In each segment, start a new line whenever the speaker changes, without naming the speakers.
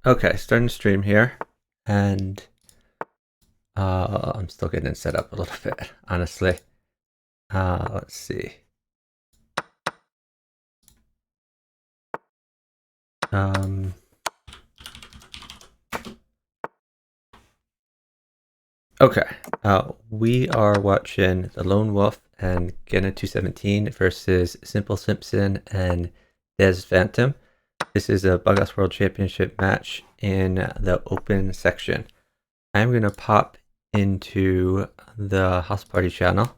Okay, starting to stream here, and I'm still getting it set up a little bit, honestly. Let's see. Okay, we are watching the Lone Wolf and gena217 versus simplesimpson and DezzPhantom. This is a Bughouse World Championship match in the open section. I'm going to pop into the house party channel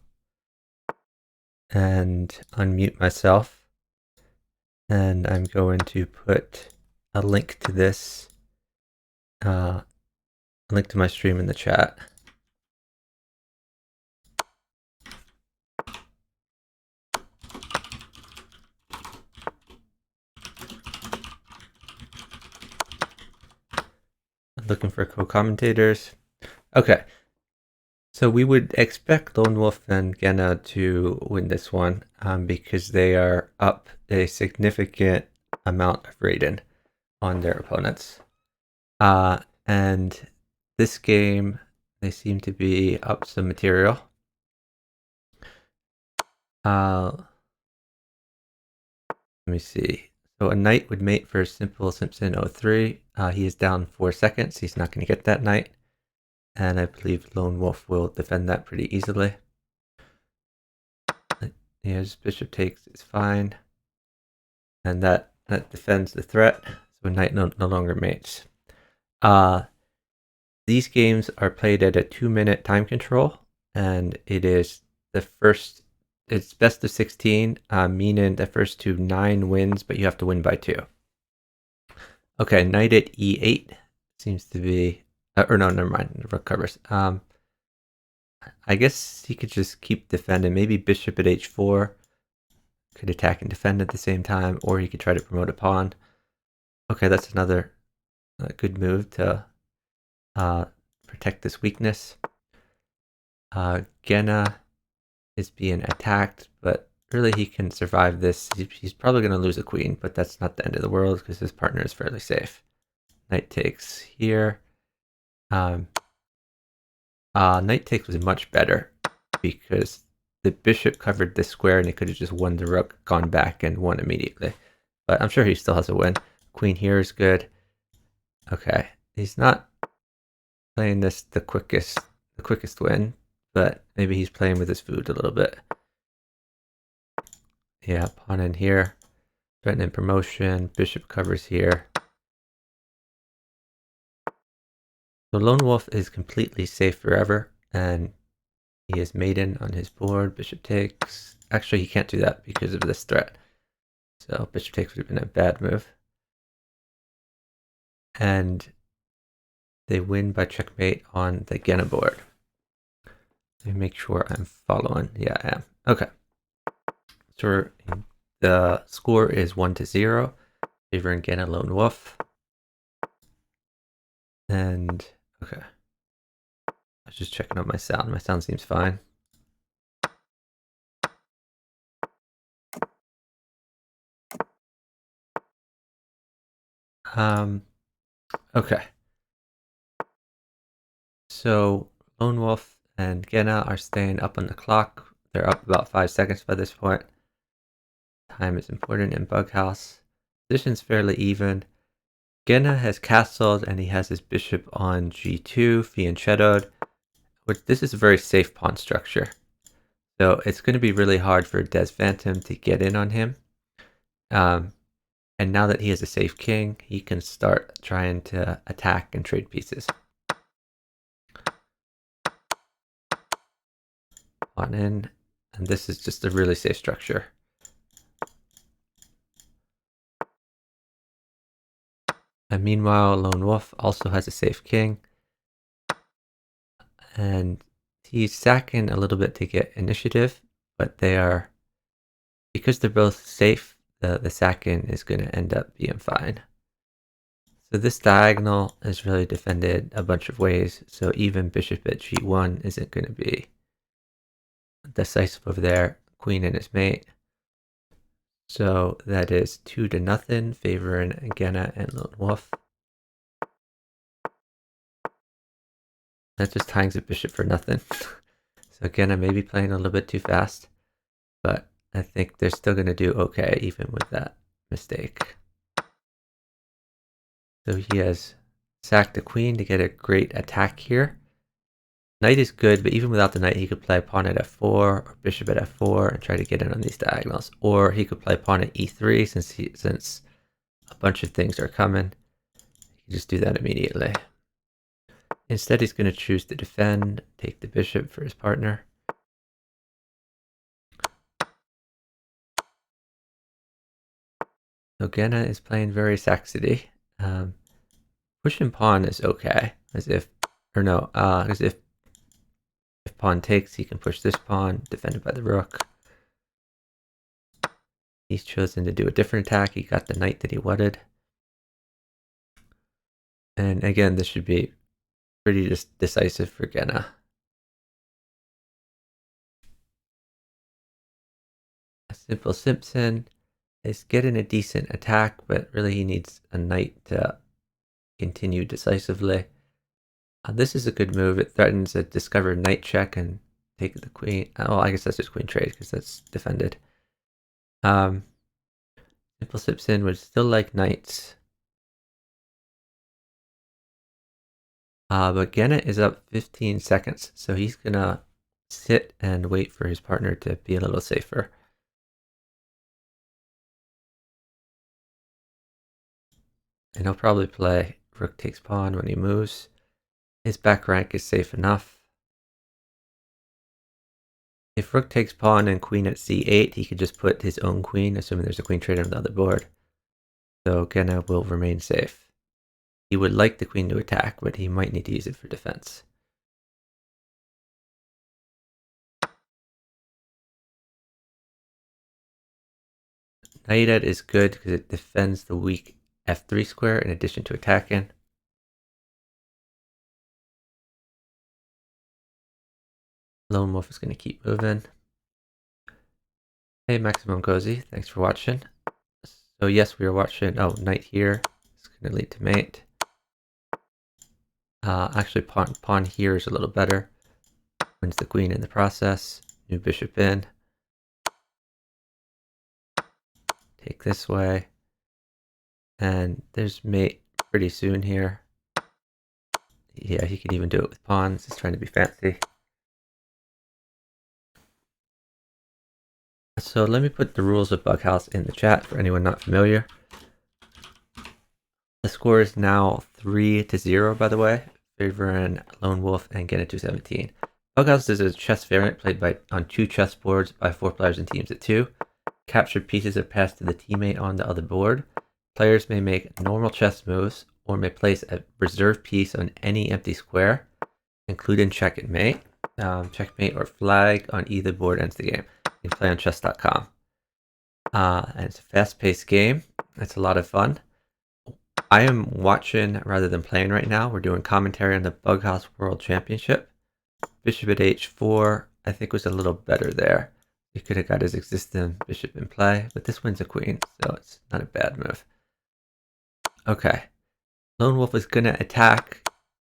and unmute myself. And I'm going to put a link to this, a link to my stream in the chat. Looking for co-commentators. Okay, so we would expect Lone Wolf and Gena to win this one because they are up a significant amount of rating on their opponents. And this game, they seem to be up some material. Let me see. So a knight would mate for simplesimpson03. He is down 4 seconds. He's not going to get that knight. And I believe Lone Wolf will defend that pretty easily. Here's bishop takes is fine. And that defends the threat. So knight no longer mates. These games are played at a 2-minute time control. And it is the first, it's best of 16, meaning the first to 9 wins, but you have to win by 2. Okay, knight at e8 seems to be, or no, never mind, it recovers. I guess he could just keep defending. Maybe bishop at h4 could attack and defend at the same time, or he could try to promote a pawn. Okay, that's another good move to protect this weakness. Gena is being attacked, but really he can survive this. He's probably going to lose a queen, but that's not the end of the world because his partner is fairly safe. Knight takes here. Knight takes was much better because the bishop covered this square and he could have just won the rook, gone back, and won immediately. But I'm sure he still has a win. Queen here is good. Okay, he's not playing this the quickest win, but maybe he's playing with his food a little bit. Yeah, pawn in here, threatening promotion, bishop covers here. So Lone Wolf is completely safe forever, and he is maiden on his board. Bishop takes. Actually, he can't do that because of this threat. So bishop takes would have been a bad move. And they win by checkmate on the Gena board. Let me make sure I'm following. Yeah, I am. Okay. So the score is 1-0, favoring Gena Lone Wolf. And okay. I was just checking out my sound. My sound seems fine. Okay. So Lone Wolf and Gena are staying up on the clock. They're up about 5 seconds by this point. Time is important in Bughouse. Position's fairly even. Gena has castled and he has his bishop on g2, fianchettoed. This is a very safe pawn structure. So it's going to be really hard for DezzPhantom to get in on him. And now that he has a safe king, he can start trying to attack and trade pieces. Pawn in, and this is just a really safe structure. And meanwhile, Lone Wolf also has a safe king. And he's sacking a little bit to get initiative, but they are, because they're both safe, the sacking is going to end up being fine. So this diagonal is really defended a bunch of ways. So even bishop at g1 isn't going to be decisive over there. Queen in his mate. So that is 2-0, favoring Gena and Lone Wolf. That just hangs a bishop for nothing. So again, I may be playing a little bit too fast, but I think they're still going to do okay even with that mistake. So he has sacked the queen to get a great attack here. Knight is good, but even without the knight, he could play pawn at f4 or bishop at f4 and try to get in on these diagonals. Or he could play pawn at e3 since a bunch of things are coming. He can just do that immediately. Instead, he's going to choose to defend, take the bishop for his partner. So Gena is playing very Saxony. Pushing pawn is okay, as if pawn takes, he can push this pawn, defended by the rook. He's chosen to do a different attack. He got the knight that he wanted. And again, this should be pretty decisive for Gena. Simplesimpson is getting a decent attack, but really he needs a knight to continue decisively. This is a good move. It threatens a discovered knight check and take the queen. Oh, I guess that's just queen trade because that's defended. Simplesimpson would still like knights. But Gena is up 15 seconds, so he's gonna sit and wait for his partner to be a little safer. And he'll probably play rook takes pawn when he moves. His back rank is safe enough. If rook takes pawn and queen at c8, he could just put his own queen, assuming there's a queen trade on the other board. So Gena will remain safe. He would like the queen to attack, but he might need to use it for defense. Knight is good because it defends the weak f3 square in addition to attacking. Lone Wolf is going to keep moving. Hey, Maximum Cozy, thanks for watching. So yes, we are watching, knight here. It's going to lead to mate. Actually, pawn here is a little better. Wins the queen in the process. New bishop in. Take this way. And there's mate pretty soon here. Yeah, he could even do it with pawns. He's trying to be fancy. So let me put the rules of Bughouse in the chat for anyone not familiar. The score is now 3-0, by the way, favoring Lone Wolf and gena217. Bughouse is a chess variant played on 2 chessboards by 4 players in teams of 2. Captured pieces are passed to the teammate on the other board. Players may make normal chess moves or may place a reserve piece on any empty square, including checkmate, checkmate or flag on either board ends the game. You can play on chess.com. And it's a fast-paced game. It's a lot of fun. I am watching rather than playing right now. We're doing commentary on the Bughouse World Championship. Bishop at h4, I think, was a little better there. He could have got his existing bishop in play, but this wins a queen, so it's not a bad move. Okay. Lone Wolf is going to attack.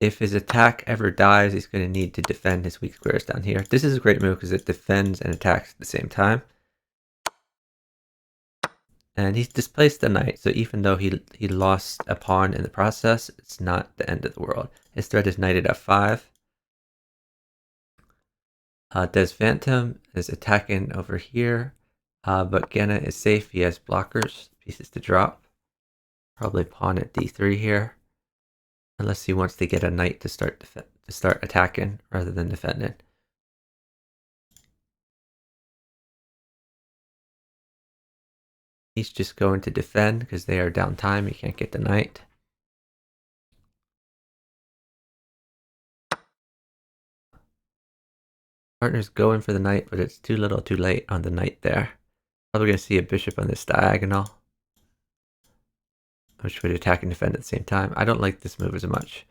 If his attack ever dies, he's going to need to defend his weak squares down here. This is a great move because it defends and attacks at the same time. And he's displaced the knight, so even though he lost a pawn in the process, it's not the end of the world. His threat is knight at f5. DezzPhantom is attacking over here, but Gena is safe. He has blockers, pieces to drop. Probably pawn at d3 here, unless he wants to get a knight to start attacking rather than defending. He's just going to defend because they are down time. He can't get the knight. Partner's going for the knight, but it's too little too late on the knight there. Probably going to see a bishop on this diagonal, which would attack and defend at the same time. I don't like this move as much.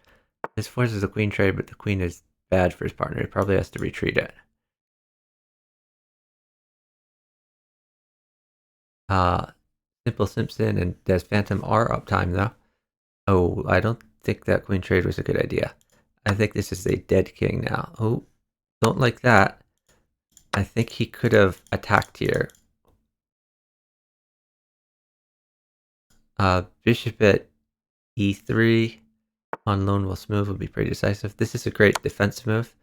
This forces a queen trade, but the queen is bad for his partner. He probably has to retreat it. Simplesimpson and DezzPhantom are uptime though. Oh, I don't think that queen trade was a good idea. I think this is a dead king now. Oh, don't like that. I think he could have attacked here. Bishop at e3 on Lone Wolf's move would be pretty decisive. This is a great defense move.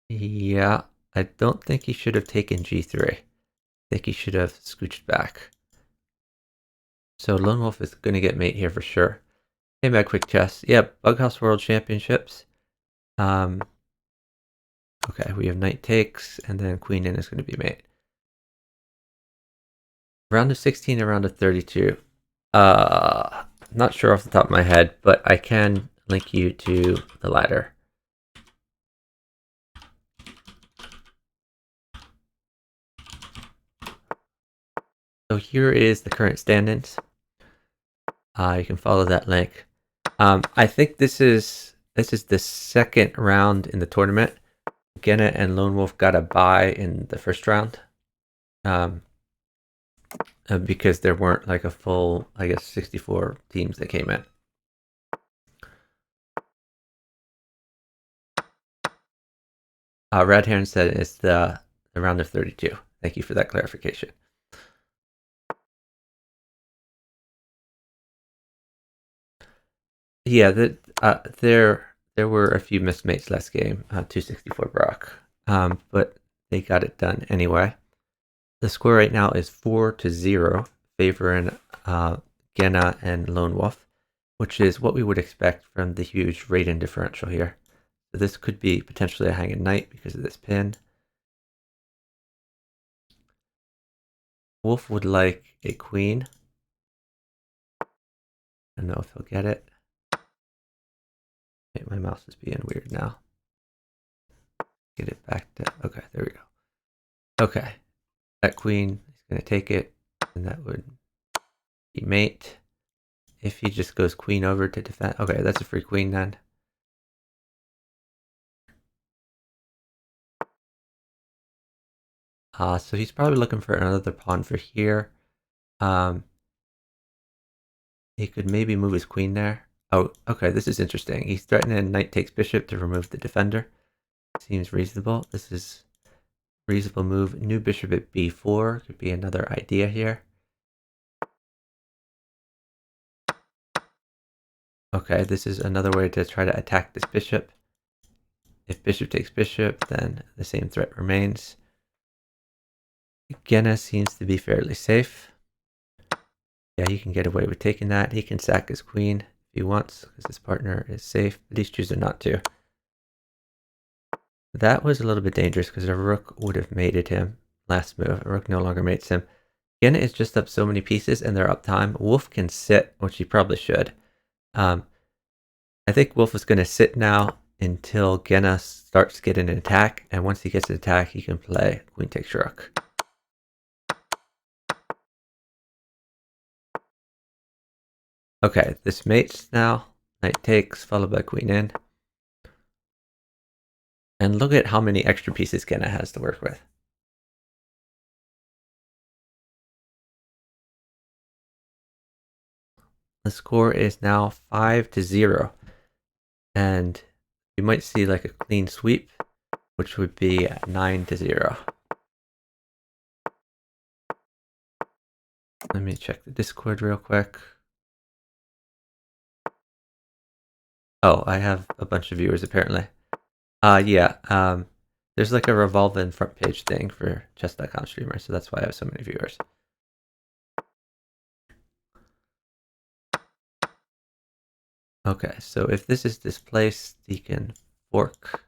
Yeah, I don't think he should have taken g3. I think he should have scooched back. So Lone Wolf is going to get mate here for sure. Came back quick chess. Yeah, Bughouse World Championships. Okay, we have knight takes, and then queen in is going to be mate. Round of 16 and round of 32. Not sure off the top of my head, but I can link you to the ladder. So here is the current stand-ins. You can follow that link. I think this is the second round in the tournament. Gena and Lone Wolf got a bye in the first round. Because there weren't like a full, I guess, 64 teams that came in. Red Heron said it's the round of 32. Thank you for that clarification. Yeah, there were a few missed mates last game, 264 Brock, but they got it done anyway. The score right now is 4-0, favoring Gena and Lone Wolf, which is what we would expect from the huge rating differential here. So this could be potentially a hanging knight because of this pin. Wolf would like a queen. I don't know if he'll get it. Okay, my mouse is being weird now. Get it back to, okay, there we go. Okay, that queen is going to take it, and that would be mate. If he just goes queen over to defend, okay, that's a free queen then. So he's probably looking for another pawn for here. He could maybe move his queen there. Oh, okay, this is interesting. He's threatening knight takes bishop to remove the defender. Seems reasonable. This is reasonable move. New bishop at b4 could be another idea here. Okay, this is another way to try to attack this bishop. If bishop takes bishop, then the same threat remains. Gena seems to be fairly safe. Yeah, he can get away with taking that. He can sack his queen if he wants, because his partner is safe, but he's choosing not to. That was a little bit dangerous, because a rook would have mated him last move. A rook no longer mates him. Gena is just up so many pieces, and they're up time. Wolf can sit, which he probably should. I think Wolf is going to sit now until Gena starts getting an attack, and once he gets an attack, he can play queen takes rook. Okay, this mates now. Knight takes, followed by queen in. And look at how many extra pieces Gena has to work with. The score is now 5-0. And you might see like a clean sweep, which would be 9-0. Let me check the Discord real quick. Oh, I have a bunch of viewers apparently. Yeah, there's like a revolving front page thing for chess.com streamers, so that's why I have so many viewers. Okay, so if this is displaced, he can fork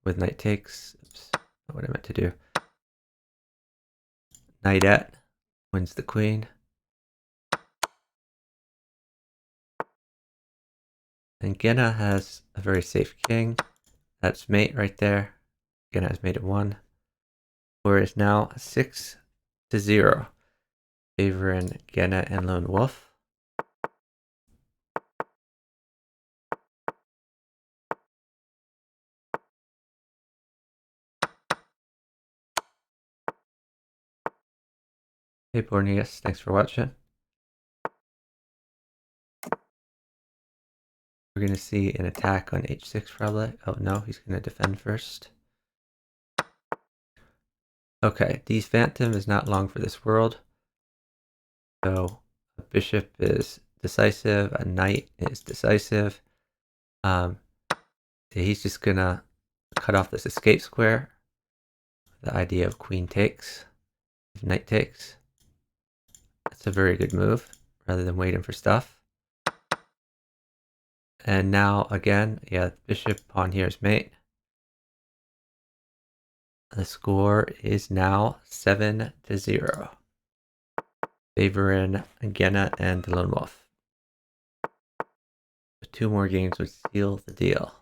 with knight takes. Oops, not what I meant to do. Knight wins the queen. And Gena has a very safe king. That's mate right there. Gena has made it 1. Whereas now 6-0, favoring Gena and Lone Wolf. Hey Borneus, thanks for watching. We're going to see an attack on h6 probably. Oh no, he's going to defend first. Okay, DezzPhantom is not long for this world. So a bishop is decisive, a knight is decisive. He's just going to cut off this escape square. The idea of queen takes, knight takes. That's a very good move, rather than waiting for stuff. And now again, yeah, bishop pawn here is mate. The score is now 7-0. Favoring Gena and the Lone Wolf. 2 more games would seal the deal.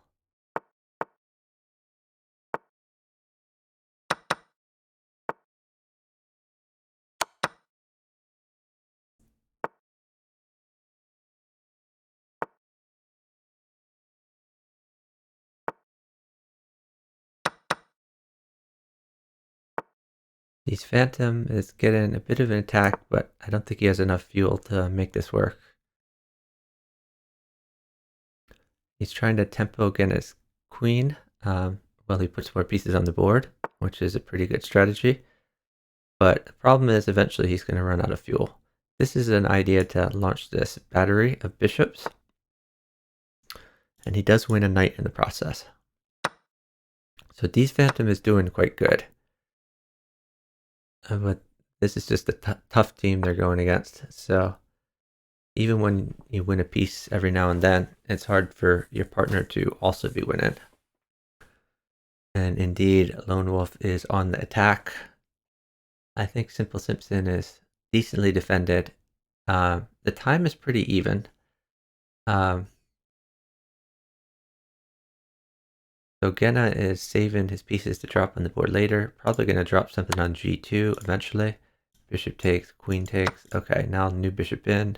DezzPhantom is getting a bit of an attack, but I don't think he has enough fuel to make this work. He's trying to tempo Gena's queen while he puts more pieces on the board, which is a pretty good strategy. But the problem is eventually he's going to run out of fuel. This is an idea to launch this battery of bishops. And he does win a knight in the process. So DezzPhantom is doing quite good. But this is just a tough team they're going against. So even when you win a piece every now and then, it's hard for your partner to also be winning. And indeed, Lone Wolf is on the attack. I think Simple Simpson is decently defended. The time is pretty even. So Gena is saving his pieces to drop on the board later. Probably going to drop something on g2 eventually. Bishop takes, queen takes. Okay, now new bishop in.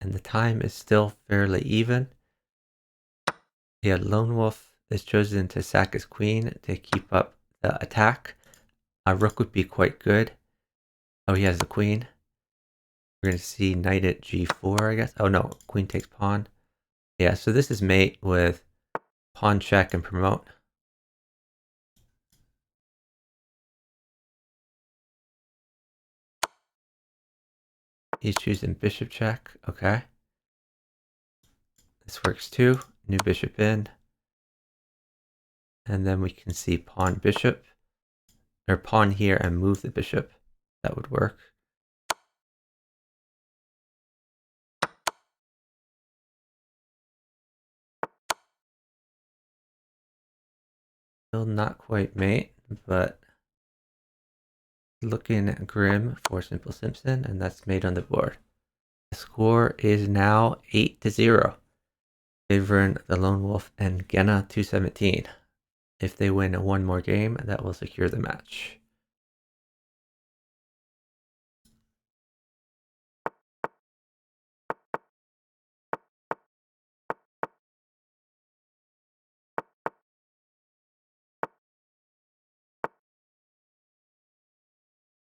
And the time is still fairly even. Yeah, Lone Wolf is chosen to sack his queen to keep up the attack. A rook would be quite good. Oh, he has the queen. We're going to see knight at g4, I guess. Oh no, queen takes pawn. Yeah, so this is mate with pawn check and promote. He's choosing bishop check. Okay. This works too. New bishop in. And then we can see pawn bishop. Or pawn here and move the bishop. That would work. Still not quite mate, but looking grim for Simple Simpson, and that's made on the board. The score is now 8-0, favoring the Lone Wolf and gena217. If they win one more game, that will secure the match.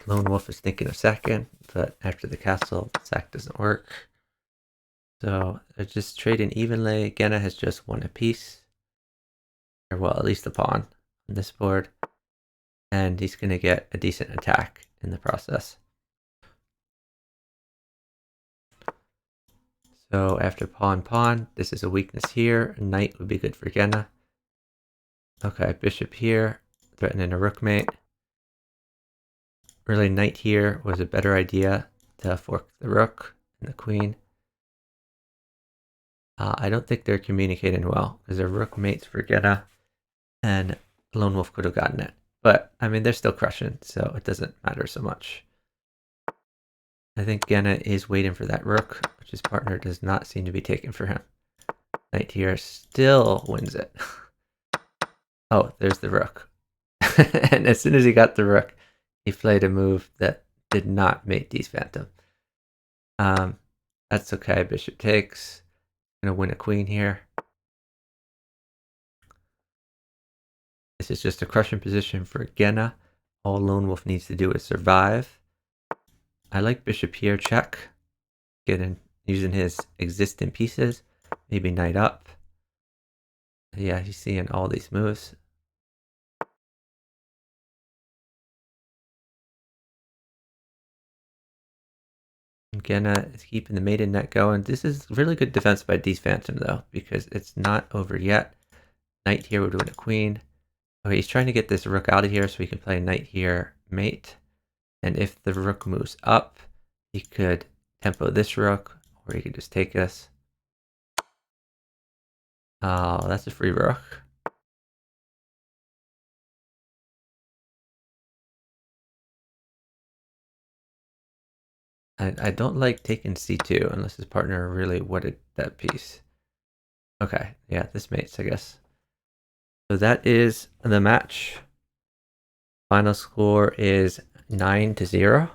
Lone Wolf is thinking of sacking, but after the castle, sack doesn't work. So they're just trading evenly. Gena has just won a piece. Or well, at least a pawn on this board. And he's going to get a decent attack in the process. So after pawn, this is a weakness here. Knight would be good for Gena. Okay, bishop here, threatening a rook mate. Really, knight here was a better idea to fork the rook and the queen. I don't think they're communicating well because they're rook mates for Gena, and Lone Wolf could have gotten it. But, I mean, they're still crushing, so it doesn't matter so much. I think Gena is waiting for that rook, which his partner does not seem to be taking for him. Knight here still wins it. Oh, there's the rook. And as soon as he got the rook, he played a move that did not make DezzPhantom. That's okay. Bishop takes. Gonna win a queen here. This is just a crushing position for Gena. All Lone Wolf needs to do is survive. I like bishop here, check. Using his existing pieces. Maybe knight up. Yeah, he's seeing all these moves. Gena is keeping the maiden net going. This is really good defense by DezzPhantom though, because it's not over yet. Knight here would win a queen. Okay, he's trying to get this rook out of here so he can play knight here, mate. And if the rook moves up, he could tempo this rook, or he could just take us. Oh, that's a free rook. I don't like taking c2 unless his partner really wanted that piece. Okay, yeah, this mates, I guess. So that is the match. Final score is 9-0.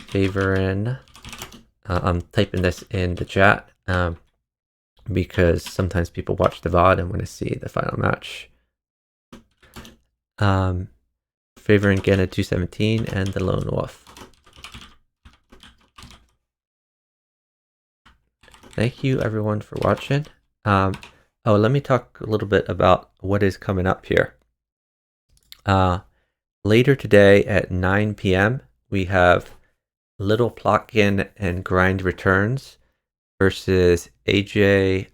Favoring. I'm typing this in the chat because sometimes people watch the VOD and want to see the final match. Favoring gena217 and the Lone Wolf. Thank you everyone for watching. Oh, let me talk a little bit about what is coming up here. Later today at 9 p.m. we have Little Plotkin and Grind Returns versus AJ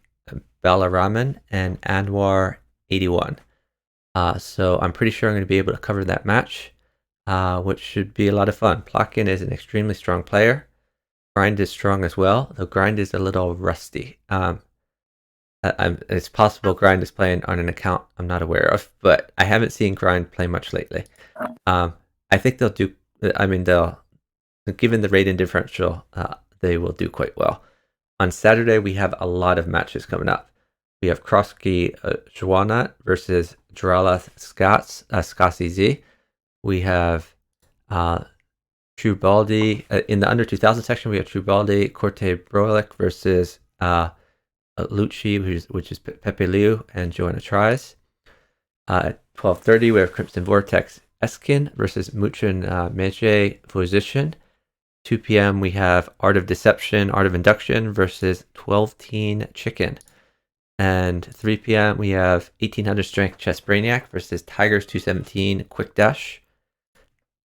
Balaraman and Anwar81. So I'm pretty sure I'm going to be able to cover that match, which should be a lot of fun. Plotkin is an extremely strong player. Grind is strong as well, though Grind is a little rusty. It's possible Grind is playing on an account I'm not aware of, but I haven't seen Grind play much lately. I think they'll do, given the rating differential, they will do quite well. On Saturday, we have a lot of matches coming up. We have Kroski Joanna versus Dralath Skasi Z. We have Trubaldi. In the under 2000 section, we have Trubaldi Corte Brolik versus Lucci, which is Pepe Liu and Joanna Tries. At 12:30, we have Crimson Vortex Eskin versus Muchin Meje Position. 2 p.m. we have Art of Deception, Art of Induction versus 12-Teen Chicken. And 3 p.m. we have 1800 Strength Chess Brainiac versus Tigers 217 Quick Dash.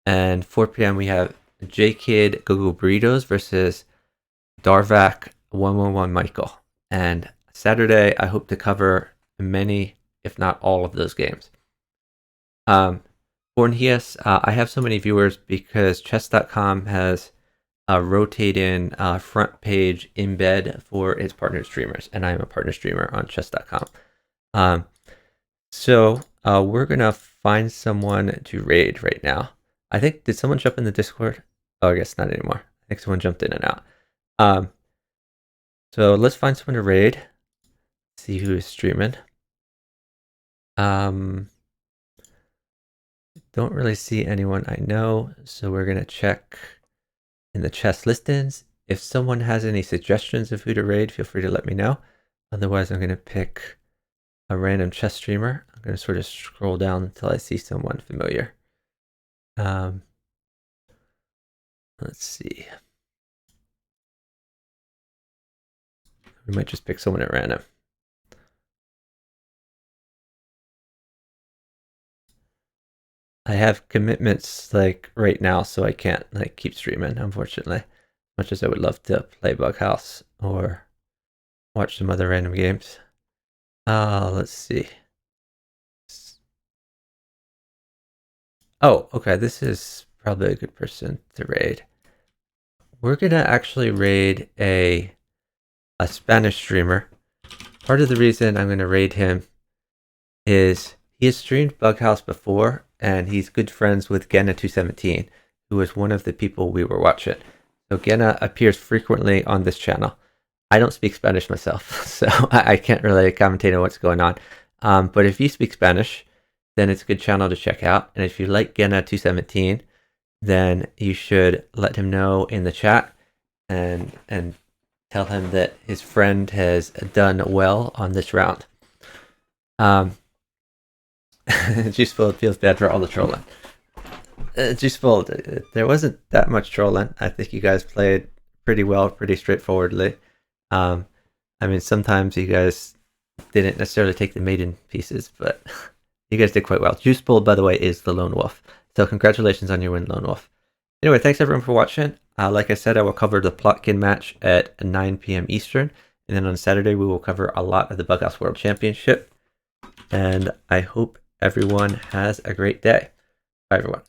And 4 p.m. we have J-Kid Google Burritos versus Darvak 111 Michael. And Saturday, I hope to cover many, if not all of those games. Bornhias, I have so many viewers because chess.com has a rotating front page embed for its partner streamers, and I'm a partner streamer on chess.com. So we're gonna find someone to raid right now. I think, did someone jump in the Discord? Oh, I guess not anymore. I think someone jumped in and out. So let's find someone to raid. See who is streaming. Don't really see anyone I know, so we're gonna check in the chess listings. If someone has any suggestions of who to raid, feel free to let me know. Otherwise, I'm going to pick a random chess streamer. I'm going to sort of scroll down until I see someone familiar. Let's see. We might just pick someone at random. I have commitments like right now, so I can't like keep streaming, unfortunately. As much as I would love to play Bughouse or watch some other random games. Let's see. Oh, okay, this is probably a good person to raid. We're gonna actually raid a Spanish streamer. Part of the reason I'm gonna raid him is he has streamed Bughouse before, and he's good friends with gena217, who was one of the people we were watching. So Gena appears frequently on this channel. I don't speak Spanish myself, so I can't really commentate on what's going on. But if you speak Spanish, then it's a good channel to check out. And if you like gena217, then you should let him know in the chat and tell him that his friend has done well on this round. Just feels bad for all the trolling. Juice Bold, there wasn't that much trolling. I think you guys played pretty well, pretty straightforwardly. Um, I mean, sometimes you guys didn't necessarily take the maiden pieces, but you guys did quite well. Juice Bold, by the way, is the Lone Wolf. So congratulations on your win, Lone Wolf. Anyway, thanks everyone for watching. Like I said, I will cover the Plotkin match at 9 p.m. Eastern. And then on Saturday, we will cover a lot of the Bughouse World Championship. And I hope everyone has a great day. Bye, everyone.